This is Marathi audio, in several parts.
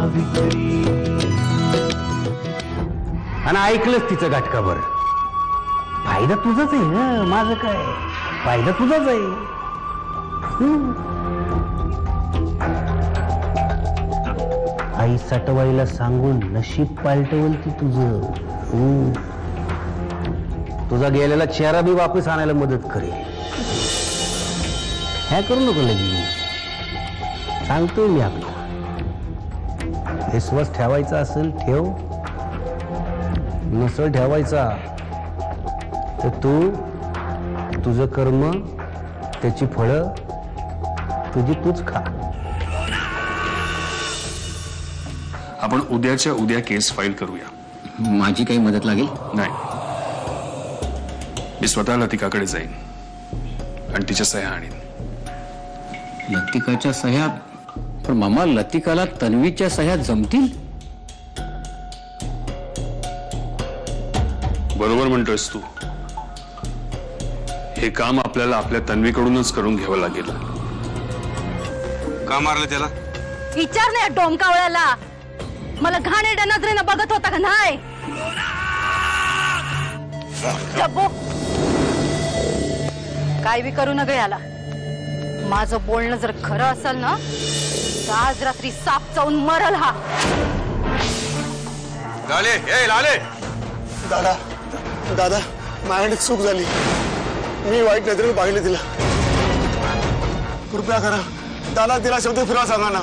सावित्री. आणि ऐकलंच तिचं घटकाभर. फायदा तुझाच आहे ना, माझं काय. फायदा तुझाच आहे. आई सटवाईला सांगून नशीब पालटवल ती तुझं. तुझा गेलेला चेहरा बी वापस आणायला मदत करेल. ह्या करू नको लगेच. सांगतोय मी आपला. विश्वास ठेवायचा असेल ठेव, नसल ठेवायचा तर तुझं कर्म, त्याची फळं तुझी तूच खा. आपण उद्याच्या उद्या केस फाईल करूया. माझी काही मदत लागेल? नाही, मी स्वतः लतिकाकडे जाईन आणि तिच्या सह्या आणीन. लतिकाच्या सह्या? पण मामा, लतिकाला तन्वीच्या सह्या जमतील? बरोबर म्हणतोयस तू. हे काम आपल्याला आपल्या तन्वीकडूनच करून घ्यावं लागेल. का मारलं त्याला? विचार नाही डोमकावळ्याला. मला घाणेरड्या नजरेनं बघत होता का नाही? काय बी करू नका याला. माझं बोलणं जर खरं असेल ना तर आज रात्री साप चावून मरल हा. लाले, ए लाले. दादा दादा, माझ्याकडे चूक झाली. मी वाईट नजरेने पाहिले तिला. कृपया करा दादा, तिला शब्द फिरवा सांगा ना.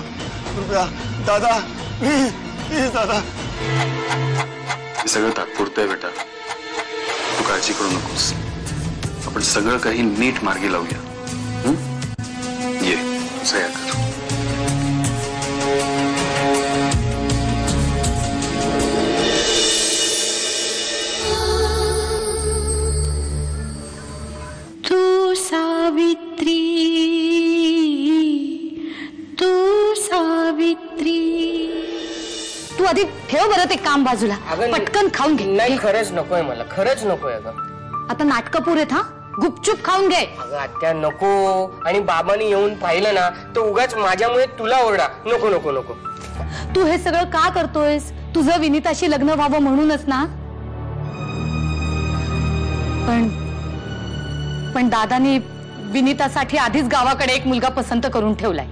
कृपया दादा, प्लीज प्लीज दादा. हे सगळं तात्पुरतं आहे बेटा. तू काळजी करू नकोस. आपण सगळं काही नीट मार्गी लावूया. ये सह्या कर. तू सावित्री, तू सावित्री. तू आधी ठेव बरं ते काम बाजूला. पटकन खाऊन घे. नाही, खरंच नकोय मला. खरंच नकोय अगं. आता नाटकं पुरेत हा. गुपचूप खाऊन घे. अगं आत्या नको. आणि बाबांनी येऊन पाहिलं ना तर उगाच माझ्यामुळे तुला ओरडा. नको नको नको. तू हे सगळं का करतोयस? तुझं विनीताशी लग्न व्हावं म्हणूनच ना. पण दादानी विनीतासाठी आधीच गावाकडे एक मुलगा पसंत करून ठेवलाय.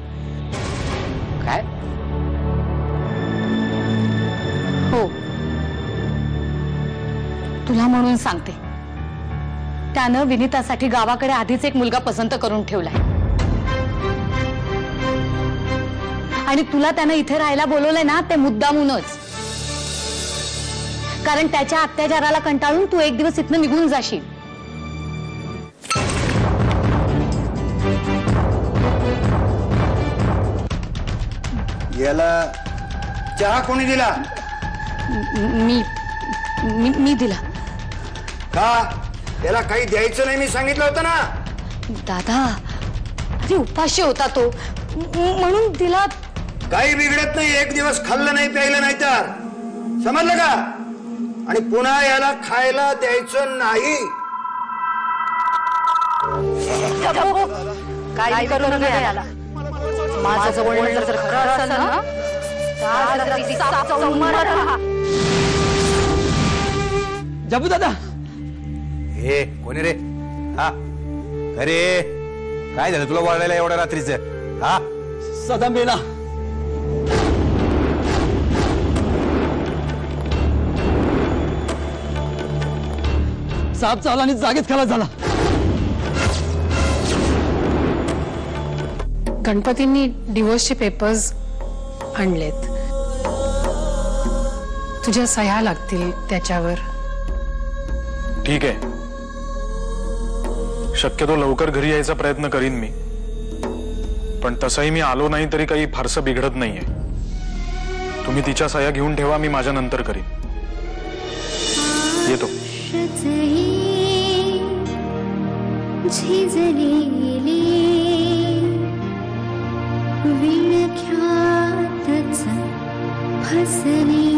काय? हो, तुला म्हणून सांगते. त्यानं विनीतासाठी गावाकडे आधीच एक मुलगा पसंत करून ठेवलाय. आणि तुला त्यानं इथे राहायला बोलवलंय ना ते मुद्दामूनच. कारण त्याच्या अत्याचाराला कंटाळून तू एक दिवस इथनं निघून जाशील. याला चहा कोणी दिला? मी दिला. का? याला काही द्यायचं नाही मी सांगितलं होतं ना. दादा, अरे उपाशी होता तो म्हणून दिला. काही बिघडत नाही. एक दिवस खाल्लं नाही प्यायलं नाही तर. समजलं का? आणि पुन्हा याला खायला द्यायचं नाही. काय करू नका याला. माझं बोलणं जर खरं असेल ना तर आज रात्री साप चावून मरल हा. जबू दादा. ए कोणी रे? हा अरे काय झालं तुला वळायला एवढ्या रात्रीचं? हा सदा मेला. साप चावला आणि जागेत खलास झाला. गणपतींनी डिवोर्सचे पेपर्स आणलेत. तुझ्या सह्या लागतील त्याच्यावर. ठीक आहे, शक्यतो लवकर घरी यायचा प्रयत्न करीन मी. पण तसंही मी आलो नाही तरी काही फारसं बिघडत नाहीये. तुम्ही तिच्या सह्या घेऊन ठेवा, मी माझ्या नंतर करीन. येतो. विळख्यातच फसले